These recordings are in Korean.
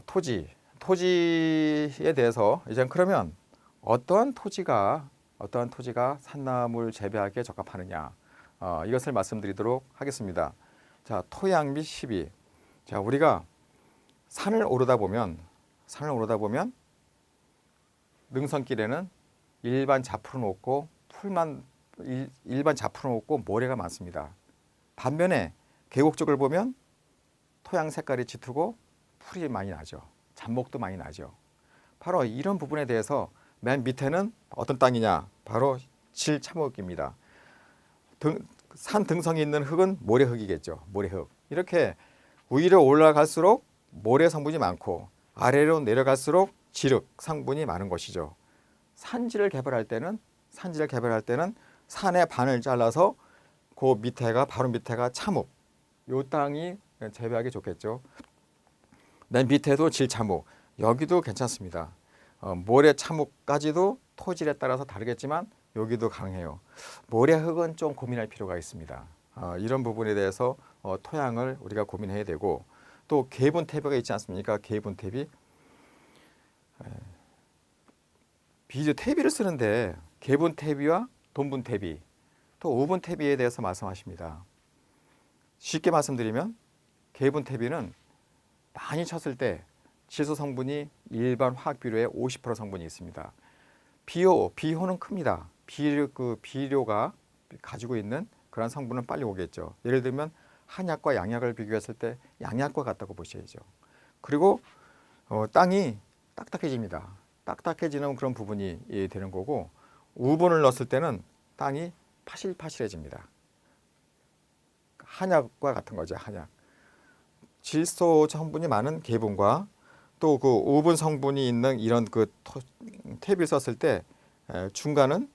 토지에 대해서 이제 그러면 어떠한 토지가 산나물 재배하기에 적합하느냐, 이것을 말씀드리도록 하겠습니다. 자, 토양 및 시비. 자, 우리가 산을 오르다 보면 능선길에는 일반 자풀은 없고 일반 자풀은 없고 모래가 많습니다. 반면에 계곡 쪽을 보면 토양 색깔이 짙고 풀이 많이 나죠. 잡목도 많이 나죠. 바로 이런 부분에 대해서 맨 밑에는 어떤 땅이냐? 바로 질차목입니다. 산 등성이 있는 흙은 모래흙이겠죠. 모래흙. 이렇게 위로 올라갈수록 모래 성분이 많고 아래로 내려갈수록 지륵 성분이 많은 것이죠. 산지를 개발할 때는 산의 반을 잘라서 그 밑에가 바로 밑에가 차목. 요 땅이 재배하기 좋겠죠. 맨 밑에도 질차목. 여기도 괜찮습니다. 모래 차목까지도 토질에 따라서 다르겠지만 여기도 강해요. 모래흙은 좀 고민할 필요가 있습니다. 이런 부분에 대해서 토양을 우리가 고민해야 되고, 또 계분태비가 있지 않습니까? 계분태비. 비료태비를 쓰는데 계분태비와 돈분태비, 또 우분태비에 대해서 말씀하십니다. 쉽게 말씀드리면 계분태비는 많이 쳤을 때 질소 성분이 일반 화학 비료의 50% 성분이 있습니다. 비효는 큽니다. 비료가 가지고 있는 그런 성분은 빨리 오겠죠. 예를 들면 한약과 양약을 비교했을 때 양약과 같다고 보셔야죠. 그리고 땅이 딱딱해집니다. 딱딱해지는 그런 부분이 되는 거고, 우분을 넣었을 때는 땅이 파실파실해집니다. 한약과 같은 거죠. 한약. 질소 성분이 많은 계분과 또 그 우분 성분이 있는 이런 그 퇴비를 썼을 때 중간은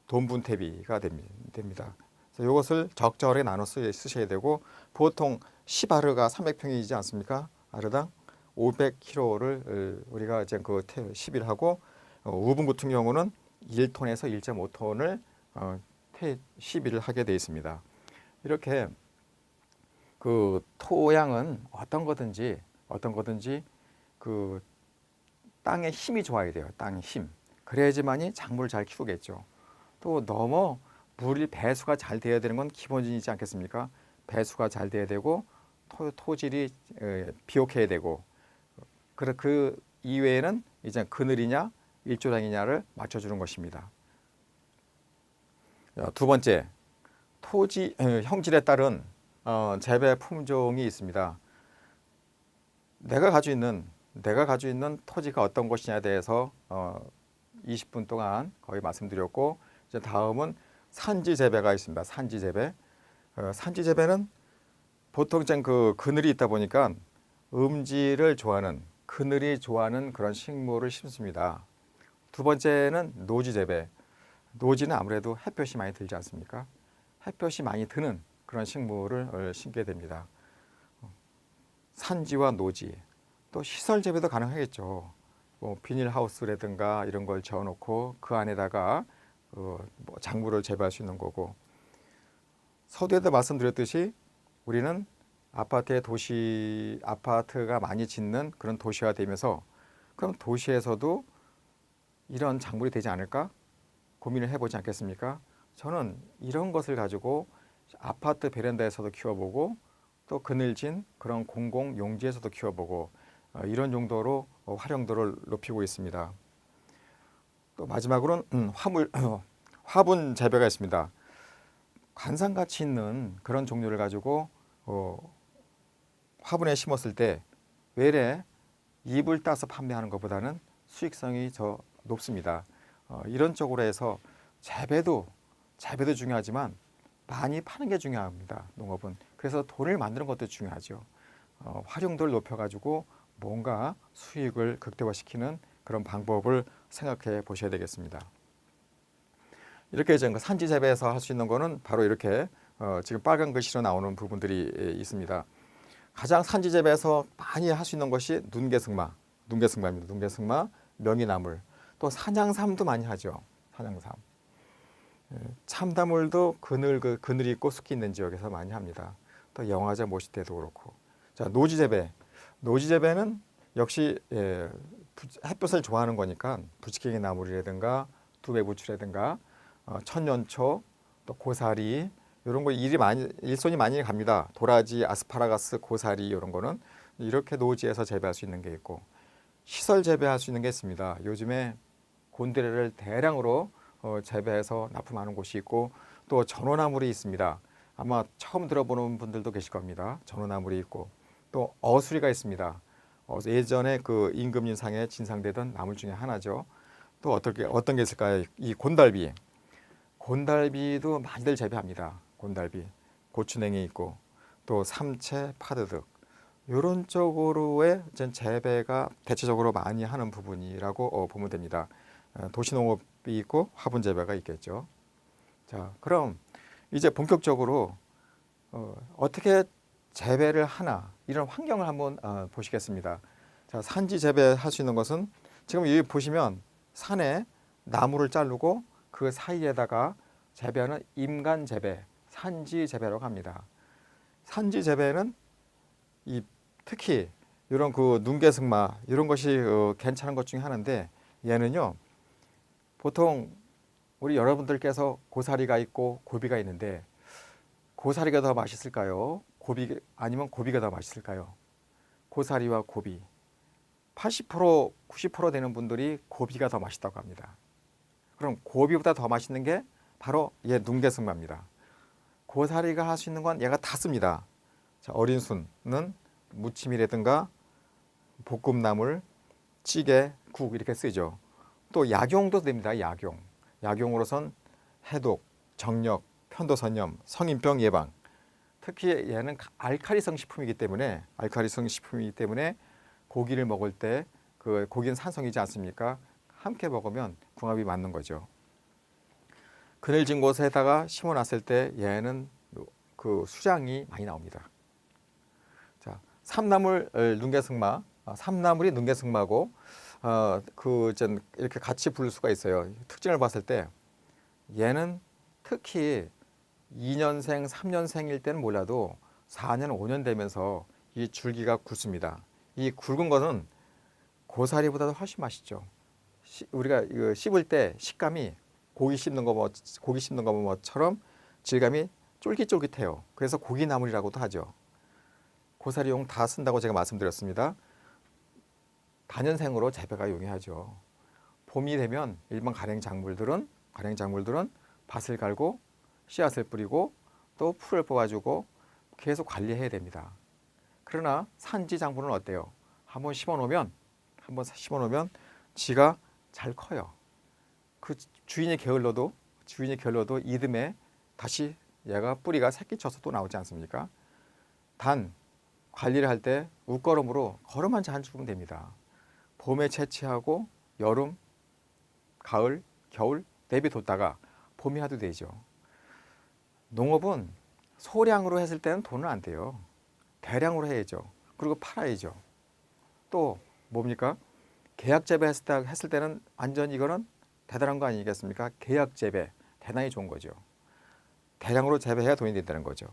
돈분퇴비가 됩니다. 그래서 이것을 적절하게 나눠 쓰셔야 되고, 보통 10아르가 300평이지 않습니까? 아르당 500kg를 우리가 이제 그 시비를 하고, 우분 같은 경우는 1톤에서 1.5톤을 시비를 하게 되어 있습니다. 이렇게 그 토양은 어떤 거든지 그 땅의 힘이 좋아야 돼요. 땅의 힘. 그래야지만이 작물을 잘 키우겠죠. 또 너무 물이 배수가 잘 돼야 되는 건 기본이지 않겠습니까? 배수가 잘 돼야 되고 토질이 비옥해야 되고, 그 이외에는 이제 그늘이냐 일조량이냐를 맞춰주는 것입니다. 두 번째, 토지 형질에 따른 재배 품종이 있습니다. 내가 가지고 있는 토지가 어떤 것이냐에 대해서 20분 동안 거의 말씀드렸고, 이제 다음은 산지 재배가 있습니다. 산지 재배. 산지 재배는 보통 그 그늘이 있다 보니까 음지를 좋아하는, 그늘이 좋아하는 그런 식물을 심습니다. 두 번째는 노지 재배. 노지는 아무래도 햇볕이 많이 들지 않습니까? 햇볕이 많이 드는 그런 식물을 심게 됩니다. 산지와 노지, 또 시설 재배도 가능하겠죠. 뭐 비닐하우스라든가 이런 걸 지어놓고 그 안에다가 뭐 작물을 재배할 수 있는 거고, 서두에도 말씀드렸듯이 우리는 아파트가 많이 짓는 그런 도시화 되면서, 그럼 도시에서도 이런 작물이 되지 않을까 고민을 해보지 않겠습니까? 저는 이런 것을 가지고 아파트 베란다에서도 키워보고, 또 그늘진 그런 공공 용지에서도 키워보고, 이런 용도로 활용도를 높이고 있습니다. 또 마지막으로는 화분 재배가 있습니다. 관상가치 있는 그런 종류를 가지고 화분에 심었을 때 외래 잎을 따서 판매하는 것보다는 수익성이 더 높습니다. 이런 쪽으로 해서 재배도 중요하지만 많이 파는 게 중요합니다. 농업은. 그래서 돈을 만드는 것도 중요하죠. 활용도를 높여가지고 뭔가 수익을 극대화시키는 그런 방법을 생각해 보셔야 되겠습니다. 이렇게 이제 산지 재배에서 할 수 있는 거는 바로 이렇게 지금 빨간 글씨로 나오는 부분들이 있습니다. 가장 산지 재배에서 많이 할 수 있는 것이 눈개승마입니다. 눈개승마, 명이나물, 또 산양삼도 많이 하죠. 산양삼. 참다물도 그늘이 있고 숲이 있는 지역에서 많이 합니다. 또 영화제 모시대도 그렇고. 자, 노지 재배. 노지 재배는 역시 햇볕을 좋아하는 거니까 부치깽이 나물이라든가 두배부추라든가 천년초, 또 고사리 이런 거 일손이 많이 갑니다. 도라지, 아스파라거스, 고사리 이런 거는 이렇게 노지에서 재배할 수 있는 게 있고, 시설 재배할 수 있는 게 있습니다. 요즘에 곤드레를 대량으로 재배해서 납품하는 곳이 있고, 또 전어나물이 있습니다. 아마 처음 들어보는 분들도 계실 겁니다. 전어나물이 있고, 또 어수리가 있습니다. 예전에 그 임금님상에 진상되던 나물 중에 하나죠. 또 어떤 게 있을까요? 이 곤달비. 곤달비도 많이들 재배합니다. 곤달비, 고추냉이 있고, 또 삼채, 파드득 이런 쪽으로의 재배가 대체적으로 많이 하는 부분이라고 보면 됩니다. 도시농업이 있고 화분 재배가 있겠죠. 자, 그럼 이제 본격적으로 어떻게 재배를 하나 이런 환경을 한번 보시겠습니다. 자, 산지 재배할 수 있는 것은 지금 여기 보시면 산에 나무를 자르고 그 사이에다가 재배하는 임간 재배, 산지 재배라고 합니다. 산지 재배는 특히 이런 그 눈개승마 이런 것이 괜찮은 것 중에 하나인데, 얘는요 보통 우리 여러분들께서 고사리가 있고 고비가 있는데, 고사리가 더 맛있을까요? 아니면 고비가 더 맛있을까요? 고사리와 고비 80% 90% 되는 분들이 고비가 더 맛있다고 합니다. 그럼 고비보다 더 맛있는 게 바로 얘 눈개승마입니다. 고사리가 할 수 있는 건 얘가 다 씁니다. 자, 어린 순은 무침이라든가 볶음나물, 찌개, 국 이렇게 쓰죠. 또 약용도 됩니다. 약용으로선 해독, 정력, 편도선염, 성인병 예방. 특히 얘는 알칼리성 식품이기 때문에 고기를 먹을 때 그 고기는 산성이지 않습니까? 함께 먹으면 궁합이 맞는 거죠. 그늘진 곳에다가 심어놨을 때 얘는 그 수량이 많이 나옵니다. 자, 삼나물이 눈개승마고 이렇게 같이 부를 수가 있어요. 특징을 봤을 때 얘는 특히 2년생, 3년생일 때는 몰라도 4년, 5년 되면서 이 줄기가 굵습니다. 이 굵은 거는 고사리보다도 훨씬 맛있죠. 우리가 이거 씹을 때 식감이 고기 씹는 것처럼 질감이 쫄깃쫄깃해요. 그래서 고기나물이라고도 하죠. 고사리용 다 쓴다고 제가 말씀드렸습니다. 다년생으로 재배가 용이하죠. 봄이 되면 일반 가랭작물들은 밭을 갈고 씨앗을 뿌리고 또 풀을 뽑아주고 계속 관리해야 됩니다. 그러나 산지 작물은 어때요? 한번 심어놓으면 지가 잘 커요. 그 주인이 게을러도 이듬해 다시 얘가 뿌리가 새끼 쳐서 또 나오지 않습니까? 단 관리를 할 때 웃거름으로 걸음만 잘 주면 됩니다. 봄에 채취하고 여름, 가을, 겨울 내비뒀다가 봄이 하도 되죠. 농업은 소량으로 했을 때는 돈은 안 돼요. 대량으로 해야죠. 그리고 팔아야죠. 또 뭡니까? 계약 재배했을 때는 완전 이거는 대단한 거 아니겠습니까? 계약 재배 대단히 좋은 거죠. 대량으로 재배해야 돈이 된다는 거죠.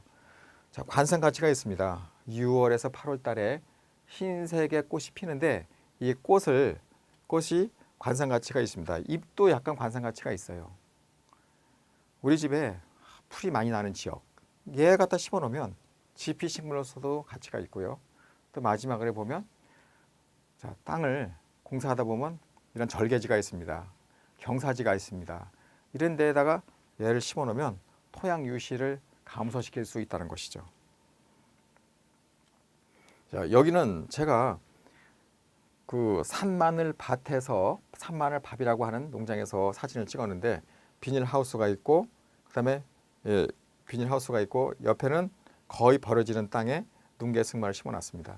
자, 관상 가치가 있습니다. 6월에서 8월 달에 흰색의 꽃이 피는데 이 꽃이 관상 가치가 있습니다. 잎도 약간 관상 가치가 있어요. 우리 집에 풀이 많이 나는 지역, 얘 갖다 심어 놓으면 지피식물로서도 가치가 있고요. 또 마지막으로 보면 자, 땅을 공사하다 보면 이런 절개지가 있습니다. 경사지가 있습니다. 이런 데에다가 얘를 심어 놓으면 토양 유실을 감소시킬 수 있다는 것이죠. 자, 여기는 제가 그 산마늘 밭이라고 하는 농장에서 사진을 찍었는데 비닐하우스가 있고 그다음에 비닐하우스가 있고 옆에는 거의 벌어지는 땅에 눈개승마를 심어놨습니다.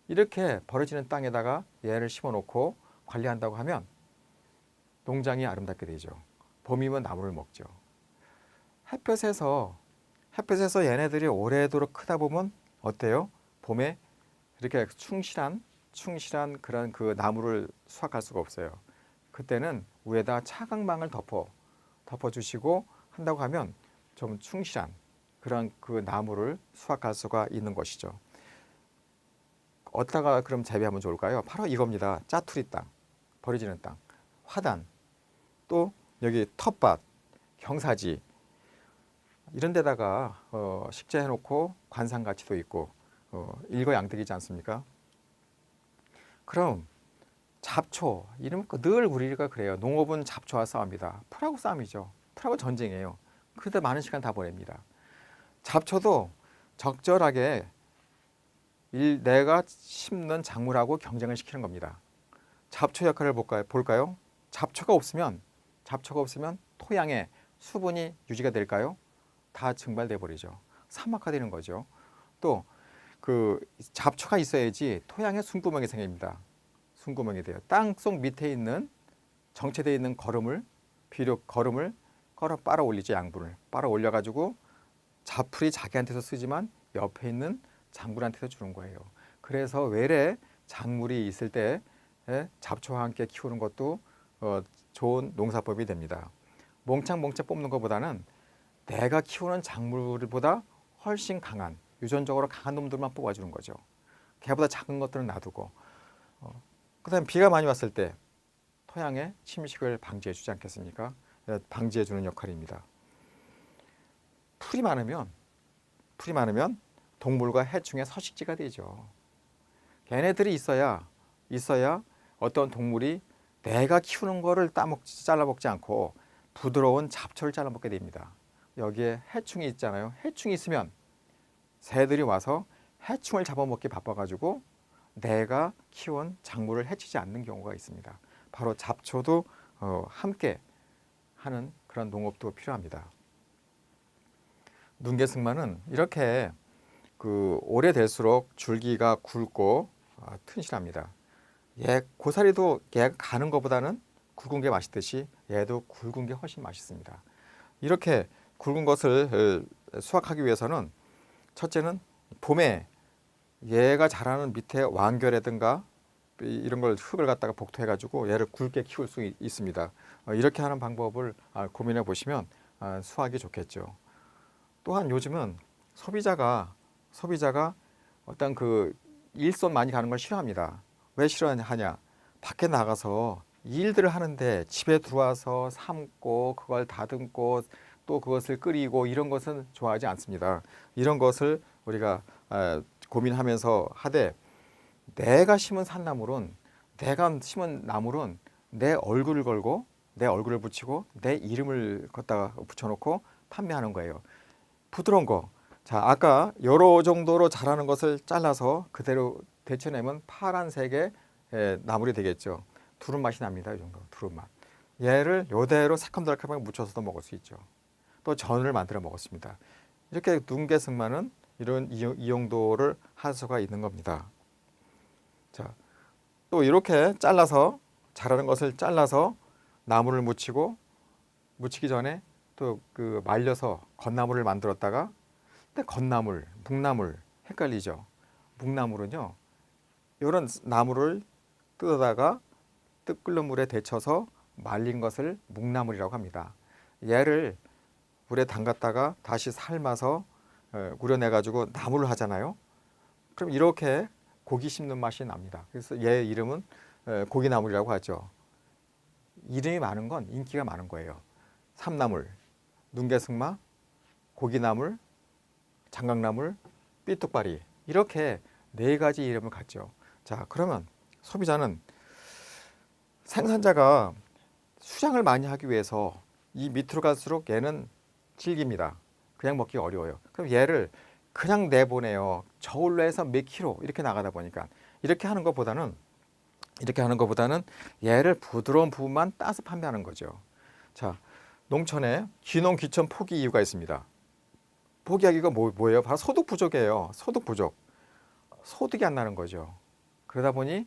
이렇게 벌어지는 땅에다가 얘를 심어놓고 관리한다고 하면 농장이 아름답게 되죠. 봄이면 나무를 먹죠. 햇볕에서 얘네들이 오래도록 크다 보면 어때요? 봄에 이렇게 충실한 그런 그 나무를 수확할 수가 없어요. 그때는 위에다 차광망을 덮어주시고 한다고 하면 좀 충실한 그런 그 나무를 수확할 수가 있는 것이죠. 어디다가 그럼 재배하면 좋을까요? 바로 이겁니다. 짜투리 땅, 버려지는 땅, 화단, 또 여기 텃밭, 경사지 이런 데다가 식재해놓고 관상 가치도 있고 일거양득이지 않습니까? 그럼 잡초 이러면 늘 우리가 그래요. 농업은 잡초와 싸웁니다. 풀하고 싸움이죠. 풀하고 전쟁이에요. 그런데 많은 시간 다 보냅니다. 잡초도 적절하게 내가 심는 작물하고 경쟁을 시키는 겁니다. 잡초 역할을 볼까요? 잡초가 없으면 토양에 수분이 유지가 될까요? 다 증발돼 버리죠. 사막화되는 거죠. 또 그 잡초가 있어야지 토양에 숨구멍이 생깁니다. 숨구멍이 돼요. 땅속 밑에 있는 정체되어 있는 비료 거름을 빨아 올리죠. 양분을 빨아 올려 가지고 잡풀이 자기한테서 쓰지만 옆에 있는 작물한테서 주는 거예요. 그래서 외래 작물이 있을 때 잡초와 함께 키우는 것도 좋은 농사법이 됩니다. 몽창 뽑는 것보다는 내가 키우는 작물보다 훨씬 강한, 유전적으로 강한 놈들만 뽑아주는 거죠. 걔보다 작은 것들은 놔두고. 그다음에 비가 많이 왔을 때 토양의 침식을 방지해 주지 않겠습니까? 방지해 주는 역할입니다. 풀이 많으면 동물과 해충의 서식지가 되죠. 걔네들이 있어야 어떤 동물이 내가 키우는 거를 잘라먹지 않고 부드러운 잡초를 잘라먹게 됩니다. 여기에 해충이 있잖아요. 해충이 있으면 새들이 와서 해충을 잡아먹기 바빠가지고 내가 키운 작물을 해치지 않는 경우가 있습니다. 바로 잡초도 함께 하는 그런 농업도 필요합니다. 눈개승마는 이렇게 오래될수록 줄기가 굵고 튼실합니다. 고사리도 얘가 가는 것보다는 굵은 게 맛있듯이 얘도 굵은 게 훨씬 맛있습니다. 이렇게 굵은 것을 수확하기 위해서는 첫째는 봄에 얘가 자라는 밑에 완결이라든가 이런 걸 흙을 갖다가 복토해 가지고 얘를 굵게 키울 수 있습니다. 이렇게 하는 방법을 고민해 보시면 수확이 좋겠죠. 또한 요즘은 소비자가 어떤 일손 많이 가는 걸 싫어합니다. 왜 싫어하냐? 밖에 나가서 일들을 하는데 집에 들어와서 삶고 그걸 다듬고 또 그것을 끓이고 이런 것은 좋아하지 않습니다. 이런 것을 우리가 고민하면서 하되 내가 심은 나물은 내 얼굴을 걸고 내 얼굴을 붙이고 내 이름을 갖다가 붙여놓고 판매하는 거예요. 부드러운 거. 자, 아까 여러 정도로 자라는 것을 잘라서 그대로 데쳐내면 파란색의 나물이 되겠죠. 두릅 맛이 납니다. 이 정도 두릅 맛. 얘를 이대로 새콤달콤하게 무쳐서도 먹을 수 있죠. 또 전을 만들어 먹었습니다. 이렇게 눈개승마는 이런 이용도를 할 수가 있는 겁니다. 자, 또 이렇게 자라는 것을 잘라서 나무를 묻히기 전에 또 말려서 건나물을 만들었다가 근데 묵나물 헷갈리죠. 묵나물은요, 이런 나무를 뜯어다가 끓는 물에 데쳐서 말린 것을 묵나물이라고 합니다. 얘를 물에 담갔다가 다시 삶아서 우려내가지고 나물을 하잖아요. 그럼 이렇게 고기 씹는 맛이 납니다. 그래서 얘 이름은 고기나물이라고 하죠. 이름이 많은 건 인기가 많은 거예요. 삼나물, 눈개승마, 고기나물, 장강나물, 삐뚝바리 이렇게 4가지 이름을 갖죠. 자, 그러면 소비자는 생산자가 수량을 많이 하기 위해서 이 밑으로 갈수록 얘는 질깁니다. 그냥 먹기 어려워요. 그럼 얘를 그냥 내보내요. 저울로 해서 몇 킬로 이렇게 나가다 보니까 이렇게 하는 것보다는 얘를 부드러운 부분만 따서 판매하는 거죠. 자, 농촌에 귀농 귀촌 포기 이유가 있습니다. 포기하기가 뭐예요? 바로 소득 부족이에요. 소득 부족. 소득이 안 나는 거죠. 그러다 보니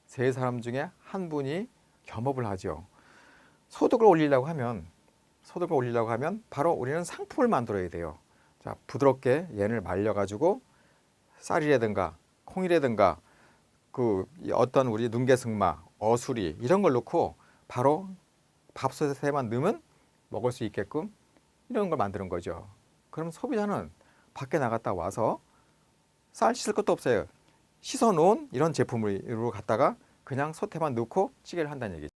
3사람 중에 한 분이 겸업을 하죠. 소득을 올리려고 하면 바로 우리는 상품을 만들어야 돼요. 자, 부드럽게 얘를 말려가지고 쌀이라든가 콩이라든가 어떤 우리 눈개승마, 어수리 이런 걸 넣고 바로 밥솥에만 넣으면 먹을 수 있게끔 이런 걸 만드는 거죠. 그럼 소비자는 밖에 나갔다 와서 쌀 씻을 것도 없어요. 씻어 놓은 이런 제품으로 갖다가 그냥 솥에만 넣고 찌개를 한다는 얘기죠.